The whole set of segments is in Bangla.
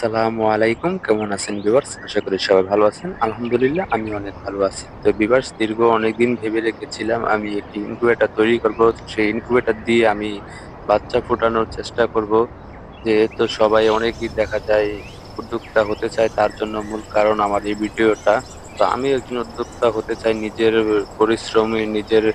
আসসালামু আলাইকুম, কেমন আছেন ভিউয়ার্স? আশা করি সবাই ভালো আছেন। আলহামদুলিল্লাহ আমি অনেক ভালো আছি। তো ভিউয়ার্স, দীর্ঘ অনেকদিন ভেবে রেখেছিলাম আমি একটি ইনকিউবেটর তৈরি করব। সেই ইনকিউবেটর দিয়ে আমি বাচ্চা ফোটানোর চেষ্টা করব। যেহেতু সবাই অনেকেই দেখা যায় উদ্যোক্তা হতে চায়, তার জন্য মূল কারণ আমার এই ভিডিওটা। তো আমি একজন উদ্যোক্তা হতে চাই নিজের পরিশ্রমে, নিজের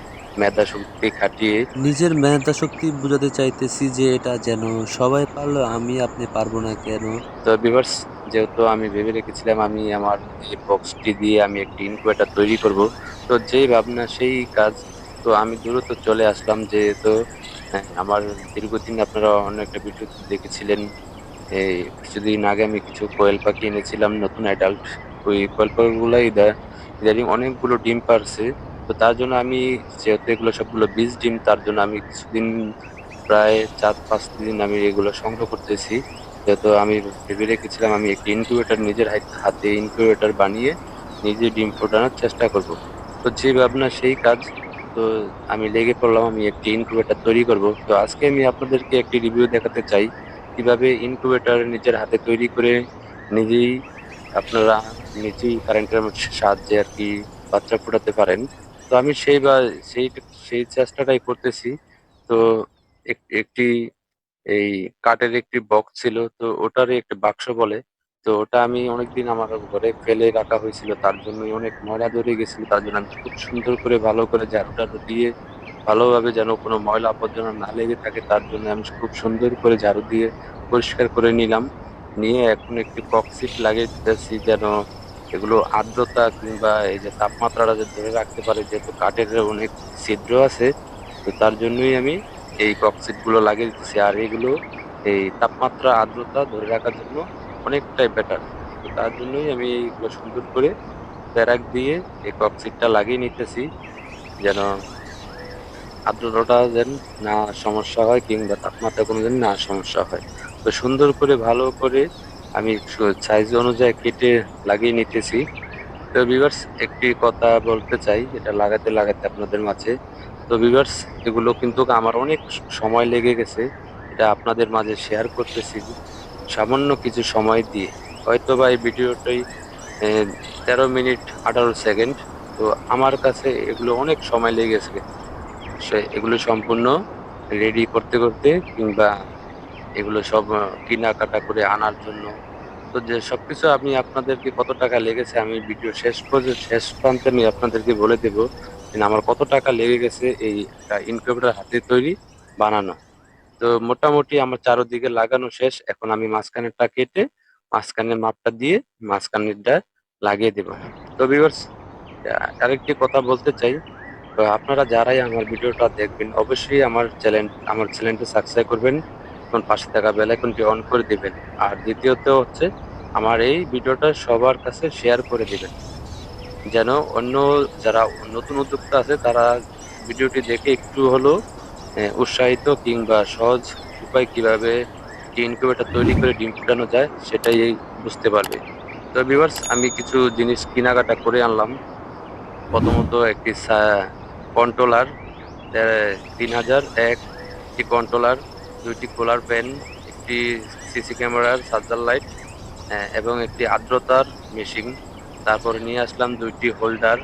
মেধা শক্তি খাটিয়ে। নিজের মেধা শক্তি বুঝাতে চাইতেছি যে এটা যেন সবাই পারলো আমি আপনি পারবো না কেন? তো ভিউয়ার্স, যেহেতু আমি ভেবে রেখেছিলাম আমি আমার এই বক্সটি দিয়ে আমি একটি ইনকিউবেটর তৈরি করব, তো যেই ভাবনা সেই কাজ। তো আমি দ্রুত চলে আসলাম, যেহেতু আমার দীর্ঘদিন আপনারা অনেকটা ভিডিও দেখেছিলেন। এই কিছুদিন আগে আমি কিছু কোয়েল পাখি এনেছিলাম, নতুন অ্যাডাল্ট। ওই কোয়েল পাখিগুলাই ইদানিং অনেকগুলো ডিম পারছে। তো তার জন্য আমি, যেহেতু এগুলো সবগুলো বীজ ডিম, তার জন্য আমি কিছুদিন, প্রায় 4-5 দিন আমি এগুলো সংগ্রহ করতেছি। যেহেতু আমি ভেবে রেখেছিলাম আমি একটি ইনকিউবেটর নিজের হাতে ইনকিউবেটর বানিয়ে নিজে ডিম ফোটানোর চেষ্টা করব। তো যে ভাবনা সেই কাজ। তো আমি লেগে পড়লাম, আমি একটি ইনকিউবেটর তৈরি করব। তো আজকে আমি আপনাদেরকে একটি রিভিউ দেখাতে চাই কিভাবে ইনকিউবেটর নিজের হাতে তৈরি করে নিজেই আপনারা নিজেই কারেন্টের সাহায্যে আর কি বাচ্চা ফোটাতে পারেন। তো আমি সেই সেই চেষ্টাটাই করতেছি। তো একটি এই কাঠের একটি বক্স ছিল, তো ওটারই একটি বাক্স বলে। তো ওটা আমি অনেকদিন আমার ঘরে ফেলে রাখা হয়েছিল, তার জন্যই অনেক ময়লা ধরে গেছিল। তার জন্য আমি খুব সুন্দর করে ভালো করে ঝাড়ু টাড়ু দিয়ে ভালোভাবে যেন কোনো ময়লা আবর্জনা না লেগে থাকে, তার জন্য আমি খুব সুন্দর করে ঝাড়ু দিয়ে পরিষ্কার করে নিলাম। নিয়ে এখন একটি ককশিট লাগিয়ে দিতেছি, যেন এগুলো আর্দ্রতা কিংবা এই যে তাপমাত্রাটা যে ধরে রাখতে পারে, যেহেতু কাঠের অনেক ছিদ্র আছে। তো তার জন্যই আমি এই ককশিট গুলো লাগিয়ে দিতেছি। আর এগুলো এই তাপমাত্রা আর্দ্রতা ধরে রাখার জন্য অনেকটাই বেটার। তো তার জন্যই আমি এইগুলো সুন্দর করে প্যারাক দিয়ে এই ককশিটটা লাগিয়ে নিতেছি, যেন আর্দ্রতাটা যেন না সমস্যা হয় কিংবা তাপমাত্রা কোনো যেন না সমস্যা হয়। তো সুন্দর করে ভালো করে আমি সাইজ অনুযায়ী কেটে লাগিয়ে নিতেছি। তো ভিউয়ার্স, একটি কথা বলতে চাই এটা লাগাতে লাগাতে আপনাদের মাঝে। তো ভিউয়ার্স, এগুলো কিন্তু আমার অনেক সময় লেগে গেছে। এটা আপনাদের মাঝে শেয়ার করতেছি সামান্য কিছু সময় দিয়ে। হয়তো বা এই ভিডিওটাই 13 মিনিট 18 সেকেন্ড। তো আমার কাছে এগুলো অনেক সময় লেগেছে, এগুলো সম্পূর্ণ রেডি করতে করতে কিংবা এগুলো সব কেনাকাটা করে আনার জন্য। তো যে সবকিছু আমি আপনাদেরকে কত টাকা লেগেছে আমি ভিডিও শেষ পর্যন্ত শেষ প্রান্তে আমি আপনাদেরকে বলে দেবো যে আমার কত টাকা লেগে গেছে এই একটা ইনকিউবেটর হাতে তৈরি বানানো। তো মোটামুটি আমার চারদিকে লাগানো শেষ, এখন আমি মাঝখানেরটা কেটে মাঝখানে মাপটা দিয়ে মাঝখানেরটা লাগিয়ে দেব। তো ভিউয়ার্স, আরেকটি কথা বলতে চাই। তো আপনারা যারাই আমার ভিডিওটা দেখবেন অবশ্যই আমার চ্যানেলটা সাবস্ক্রাইব করবেন এবং পাশে থাকা বেল আইকনটি অন করে দিবেন। আর দ্বিতীয়ত হচ্ছে আমার এই ভিডিওটা সবার কাছে শেয়ার করে দিবেন, যেন অন্য যারা নতুন উদ্যোক্তা আছে তারা ভিডিওটি দেখে একটু হলেও উৎসাহিত কিংবা সহজ উপায় কিভাবে ইনকিউবেটর তৈরি করে ডিম ফুটানো যায় সেটাই বুঝতে পারবে। তো ভিউয়ার্স, আমি কিছু জিনিস কেনাকাটা করে আনলাম। প্রথমত একটি কন্ট্রোলার, 3000 একটি কন্ট্রোলার, দুইটি কুলার ফ্যান, একটি সিসি ক্যামেরার চার্জার লাইট, এবং একটি আর্দ্রতার মেশিন। তারপরে নিয়ে আসলাম দুইটি হোল্ডার।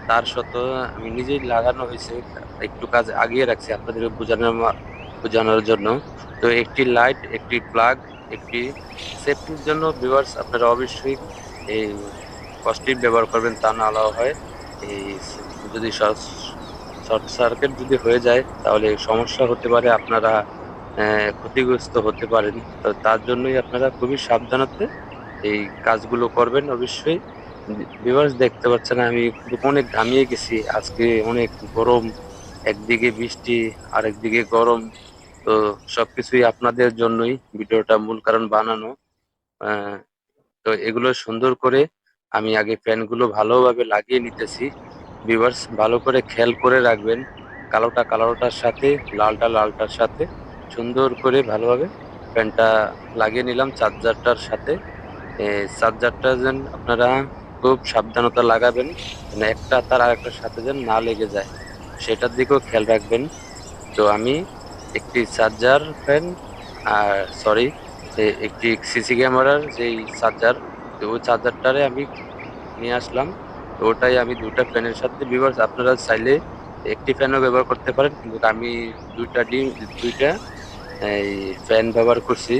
তার সত্ত্বেও আমি নিজেই লাগানো হয়েছে, একটু কাজ আগিয়ে রাখছি আপনাদের বোঝানোর জন্য। তো একটি লাইট, একটি প্লাগ, একটি সেফটির জন্য ভিউয়ার্স আপনারা অবশ্যই এই কস্টিপ ব্যবহার করবেন, তা না হয় এই যদি শর্ট সার্কিট যদি হয়ে যায় তাহলে সমস্যা হতে পারে, আপনারা ক্ষতিগ্রস্ত হতে পারেন। তো তার জন্যই আপনারা খুবই সাবধানতা এই কাজগুলো করবেন অবশ্যই। ভিউয়ার্স, দেখতে পাচ্ছেন আমি কিন্তু অনেক ঘামিয়ে গেছি আজকে, অনেক গরম, একদিকে বৃষ্টি আর একদিকে গরম। তো সবকিছুই আপনাদের জন্যই ভিডিওটা মূল কারণ বানানো। আহ, তো এগুলো সুন্দর করে আমি আগে ফ্যানগুলো ভালোভাবে লাগিয়ে নিতেছি। ভিউয়ার্স, ভালো করে খেয়াল করে রাখবেন, কালোটা কালোটার সাথে লালটা লালটার সাথে সুন্দর করে ভালোভাবে ফ্যানটা লাগিয়ে নিলাম চার্জারটার সাথে। চার্জারটা যেন আপনারা খুব সাবধানতা লাগাবেন, যেন একটা তার আরেকটার সাথে যেন না লেগে যায়, সেটার দিকেও খেয়াল রাখবেন। তো আমি একটি চার্জার ফ্যান, আর সরি, একটি সিসি ক্যামেরার যেই চার্জার, তো ওই চার্জারটারে আমি নিয়ে আসলাম। তো ওটাই আমি দুইটা ফ্যানের সাথে ভিউয়ার্স, আপনারা চাইলে একটি ফ্যানও ব্যবহার করতে পারেন, কিন্তু আমি দুইটা ডিম দুইটা এই ফ্যান ব্যবহার করছি।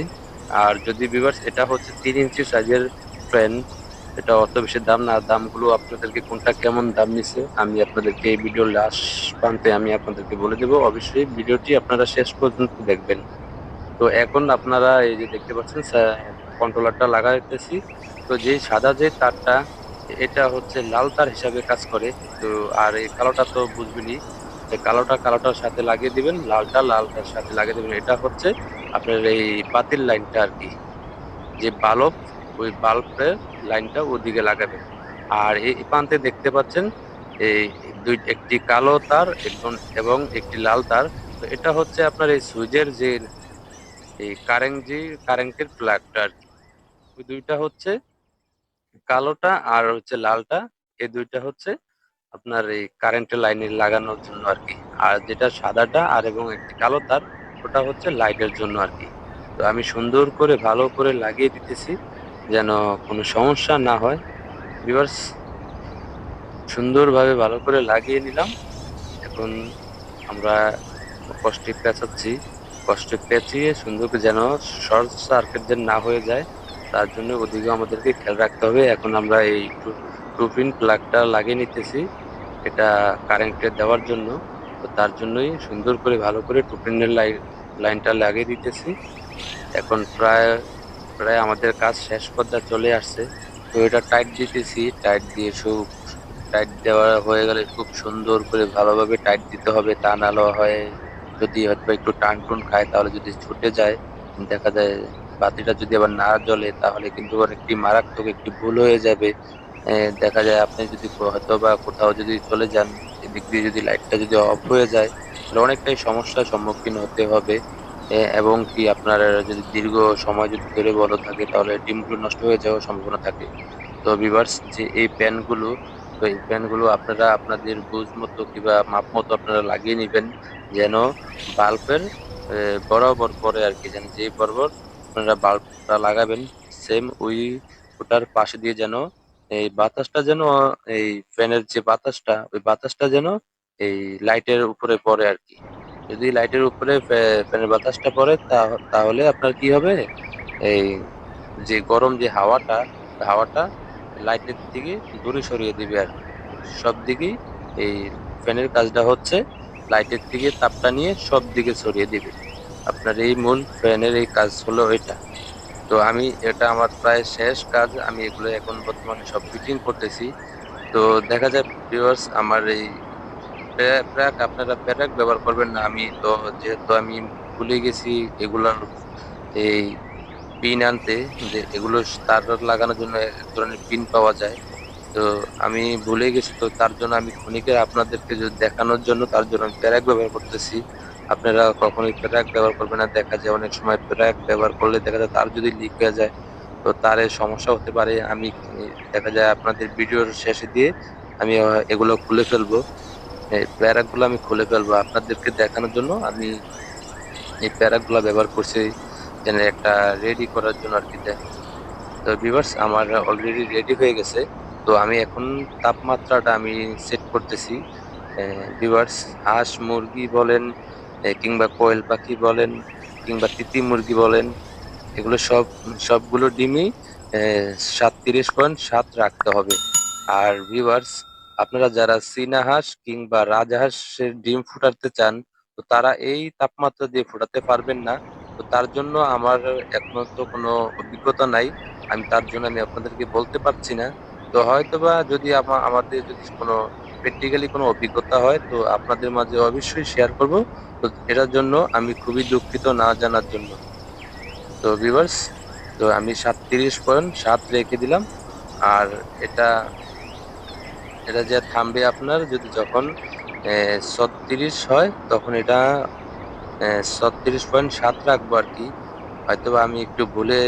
আর যদি ভিউয়ার্স এটা হচ্ছে 3 ইঞ্চি সাইজের ফ্যান, এটা অত বেশি দাম না। দামগুলো আপনাদেরকে কোনটা কেমন দাম নিছে আমি আপনাদেরকে এই ভিডিওর লাস্ট প্রান্তে আমি আপনাদেরকে বলে দেবো। অবশ্যই ভিডিওটি আপনারা শেষ পর্যন্ত দেখবেন। তো এখন আপনারা এই যে দেখতে পাচ্ছেন কন্ট্রোলারটা লাগাইতেছি। তো যে সাদা যে তারটা, এটা হচ্ছে লাল তার হিসাবে কাজ করে। তো আর এই কালোটা তো বুঝবেনই, যে কালোটার সাথে লাগিয়ে দিবেন, লালটা লালটার সাথে লাগিয়ে দিবেন। এটা হচ্ছে আপনার এই বাতির লাইনটা আর কি, যে বাল্ব, ওই বাল্বের লাইনটা ওদিকে লাগাবেন। আর এই প্রান্তে দেখতে পাচ্ছেন এই একটি কালো তার এবং একটি লাল তার। তো এটা হচ্ছে আপনার এই সুইচের যে এই কারেন্টের প্লাগটা আর কি। ওই দুইটা হচ্ছে কালোটা আর হচ্ছে লালটা, এই দুইটা হচ্ছে আপনার এই কারেন্টের লাইনে লাগানোর জন্য আর কি। আর যেটা সাদাটা আর এবং একটি কালো তার, ওটা হচ্ছে লাইটের জন্য আর কি। তো আমি সুন্দর করে ভালো করে লাগিয়ে দিতেছি যেন কোনো সমস্যা না হয়। ভিউয়ার্স, সুন্দরভাবে ভালো করে লাগিয়ে নিলাম। এখন আমরা কষ্টে পেঁচাচ্ছি, কষ্টে পেঁচিয়ে সুন্দর করে যেন শর্ট সার্কিট যেন না হয়ে যায়, তার জন্য ওদিকে আমাদেরকে খেয়াল রাখতে হবে। এখন আমরা এই টু পিন প্লাগটা লাগিয়ে নিতেছি, এটা কারেন্টে দেওয়ার জন্য। তো তার জন্যই সুন্দর করে ভালো করে টু পিনের লাইনটা লাগিয়ে দিতেছি। এখন প্রায় প্রায় আমাদের কাজ শেষ পর্যায়ে চলে আসছে। তো এটা টাইট দিতেছি, টাইট দিয়ে টাইট দেওয়া হয়ে গেলে খুব সুন্দর করে ভালোভাবে টাইট দিতে হবে, তা নাহলে হয় যদি হয়তো একটু টান টুন খায়, তাহলে যদি ছুটে যায়, দেখা যায় বাতিটা যদি আবার না জ্বলে, তাহলে কিন্তু একটি মারাত্মক একটি ভুল হয়ে যাবে। দেখা যায় আপনি যদি হয়তো বা কোথাও যদি চলে যান, এদিক দিয়ে যদি লাইটটা যদি অফ হয়ে যায়, তাহলে অনেকটাই সমস্যার সম্মুখীন হতে হবে। এবং কি আপনার যদি দীর্ঘ সময় যদি ধরে বন্ধ থাকে, তাহলে ডিমগুলো নষ্ট হয়ে যাওয়ার সম্ভাবনা থাকে। তো ভিউয়ার্স, যে এই প্যানগুলো, তো এই প্যানগুলো আপনারা আপনাদের বুঝ মতো কিংবা মাপ মতো আপনারা লাগিয়ে নেবেন, যেন বাল্বের বরাবর পরে আর কি, যেন যে বরাবর আপনারা বাল্বটা লাগাবেন, সেম ওটার পাশে দিয়ে যেন এই বাতাসটা যেন, এই ফ্যানের যে বাতাসটা, ওই বাতাসটা যেন এই লাইটের উপরে পড়ে আর কি। যদি লাইটের উপরে ফ্যানের বাতাসটা পড়ে, তাহলে আপনার কি হবে, এই যে গরম যে হাওয়াটা, হাওয়াটা লাইটের দিকে দূরে সরিয়ে দিবে আর কি। সব দিকেই এই ফ্যানের কাজটা হচ্ছে লাইটের দিকে তাপটা নিয়ে সব দিকে ছড়িয়ে দিবে। আপনার এই মূল ফ্যানের এই কাজ হলো এটা। তো আমি এটা আমার প্রায় শেষ কাজ, আমি এগুলো এখন বর্তমানে সব ফিটিং করতেছি। তো দেখা যায় ভিউয়ার্স, আমার এই প্যারাক, আপনারা প্যারাক ব্যবহার করবেন না। আমি তো যেহেতু আমি ভুলে গেছি এগুলার এই পিন আনতে, যে এগুলো তার লাগানোর জন্য এক ধরনের পিন পাওয়া যায়। তো আমি ভুলে গেছি, তো তার জন্য আমি ক্ষণিকে আপনাদেরকে যদি দেখানোর জন্য তার জন্য আমি প্যারাক ব্যবহার করতেছি। আপনারা কখনোই প্যারাক ব্যবহার করবেন না। দেখা যায় অনেক সময় প্যারাক ব্যবহার করলে দেখা যায় তার যদি লিক হয়ে যায়, তো তার এর সমস্যা হতে পারে। আমি দেখা যায় আপনাদের ভিডিওর শেষে দিয়ে আমি এগুলো খুলে ফেলবো, এই প্যারাক গুলো আমি খুলে ফেলবো আপনাদেরকে দেখানোর জন্য। আমি এই প্যারাক গুলা ব্যবহার করছি যেন একটা রেডি করার জন্য আর কি। তো ভিউয়ার্স, আমার অলরেডি রেডি হয়ে গেছে। তো আমি এখন তাপমাত্রাটা আমি সেট করতেছি। ভিউয়ার্স, হাঁস মুরগি বলেন, কিংবা কোয়েল পাখি বলেন, কিংবা তিতি মুরগি বলেন, এগুলো সবগুলো ডিমই 37.7 রাখতে হবে। আর ভিউয়ার্স, আপনারা যারা চীনা হাঁস কিংবা রাজহাঁসের ডিম ফুটাতে চান, তো তারা এই তাপমাত্রা দিয়ে ফুটাতে পারবেন না। তো তার জন্য আমার এখনো তো কোনো অভিজ্ঞতা নাই, আমি আপনাদেরকে বলতে পারছি না। তো হয়তোবা যদি আমাদের যদি কোনো প্র্যাকটিক্যালি কোনো অভিজ্ঞতা হয়, তো আপনাদের মাঝে অবশ্যই শেয়ার করব। তো এটার জন্য আমি খুবই দুঃখিত না জানার জন্য। তো ভিউয়ার্স, তো আমি 37.7 রেখে দিলাম। আর এটা এটা যে থামবে আপনার যদি যখন 36 হয়, তখন এটা 36.7 রাখবো আর কি। হয়তো বা আমি একটু ভুলে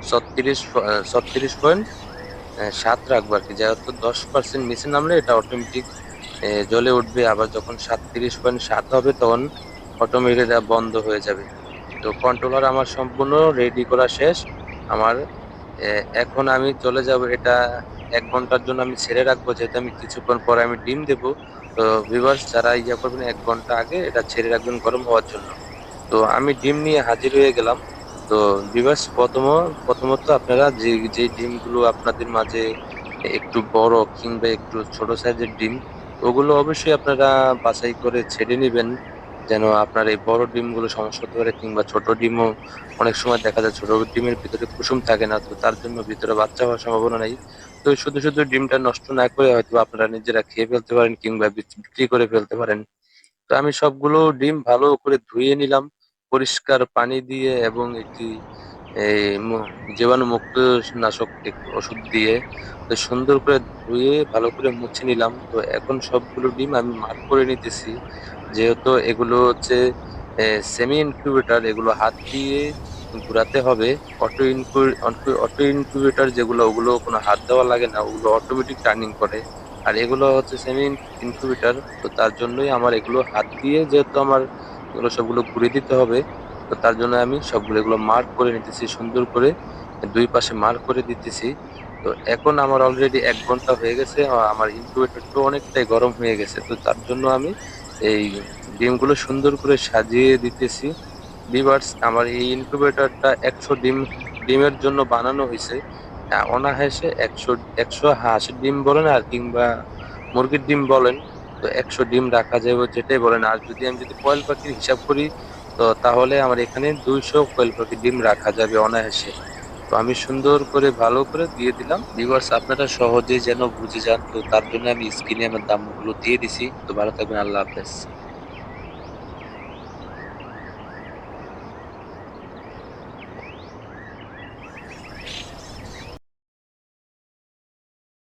36.7 রাখবো আর কি। যেহেতু 10% নিচে নামলে এটা অটোমেটিক জ্বলে উঠবে, আবার যখন 37.7 হবে তখন অটোমেটিক এটা বন্ধ হয়ে যাবে। তো কন্ট্রোলার আমার সম্পূর্ণ রেডি করা শেষ। আমার এখন আমি চলে যাব এটা 1 ঘন্টার জন্য আমি ছেড়ে রাখবো, যেহেতু আমি কিছুক্ষণ পরে আমি ডিম দেবো। তো ভিউয়ার্স যারা ইয়া করবেন 1 ঘন্টা আগে এটা ছেড়ে রাখবেন গরম হওয়ার জন্য। তো আমি ডিম নিয়ে হাজির হয়ে গেলাম। তো ভিউয়ার্স প্রথমত আপনারা যে যে ডিমগুলো আপনাদের মাঝে একটু বড় কিংবা একটু ছোট সাইজের ডিম, ওগুলো অবশ্যই আপনারা বাছাই করে ছেড়ে নিবেন, যেন আপনার এই বড় ডিমগুলো সমস্যা হতে পারে, কিংবা ছোট ডিমও অনেক সময় দেখা যায় ছোট ডিমের ভিতরে কুসুম থাকে না, তো তার জন্য ভিতরে বাচ্চা হওয়ার সম্ভাবনা নাই। তো শুধু শুধু ডিমটা নষ্ট না করে হয়তো আপনারা নিজেরা খেয়ে ফেলতে পারেন কিংবা বিক্রি করে ফেলতে পারেন। তো আমি সবগুলো ডিম ভালো করে ধুয়ে নিলাম পরিষ্কার পানি দিয়ে এবং একটি এই জীবাণু মুক্ত নাশক ওষুধ দিয়ে। তো সুন্দর করে ধুয়ে ভালো করে মুছে নিলাম। তো এখন সবগুলো ডিম আমি মার্ক করে নিতেছি, যেহেতু এগুলো হচ্ছে সেমি ইনকিউবেটর, এগুলো হাত দিয়ে ঘোরাতে হবে। অটো ইনকিউবেটর যেগুলো, ওগুলো কোনো হাত দেওয়া লাগে না, ওগুলো অটোমেটিক টার্নিং করে। আর এগুলো হচ্ছে সেমি ইনকিউবেটর, তো তার জন্যই আমার এগুলো হাত দিয়ে, যেহেতু আমার এগুলো সবগুলো ঘুরে দিতে হবে, তো তার জন্য আমি সবগুলো এগুলো মার্ক করে নিতেছি সুন্দর করে, দুই পাশে মার্ক করে দিতেছি। তো এখন আমার অলরেডি 1 ঘন্টা হয়ে গেছে, আমার ইনকিউবেটরটা অনেকটাই গরম হয়ে গেছে, তো তার জন্য আমি এই ডিমগুলো সুন্দর করে সাজিয়ে দিতেছি। ভিউয়ার্স আমার এই ইনকিউবেটরটা 100 ডিমের জন্য বানানো হয়েছে। অনায়াসে 100 হাঁসের ডিম বলেন আর কিংবা মুরগির ডিম বলেন, তো 100 ডিম রাখা যাবে যেটাই বলেন। আর যদি কোয়েল পাখির হিসাব করি, তো তাহলে আমার এখানে 200 কোয়েল পাখির ডিম রাখা যাবে অনায়াসে। তো আমি সুন্দর করে ভালো করে দিয়ে দিলাম। ভিউয়ার্স আপনারা সহজে যেন বুঝে যান, তো তার জন্য আমি স্ক্রিনে আমার দামগুলো দিয়ে দিছি। তো ভালো থাকবেন, আল্লাহ হাফেজ।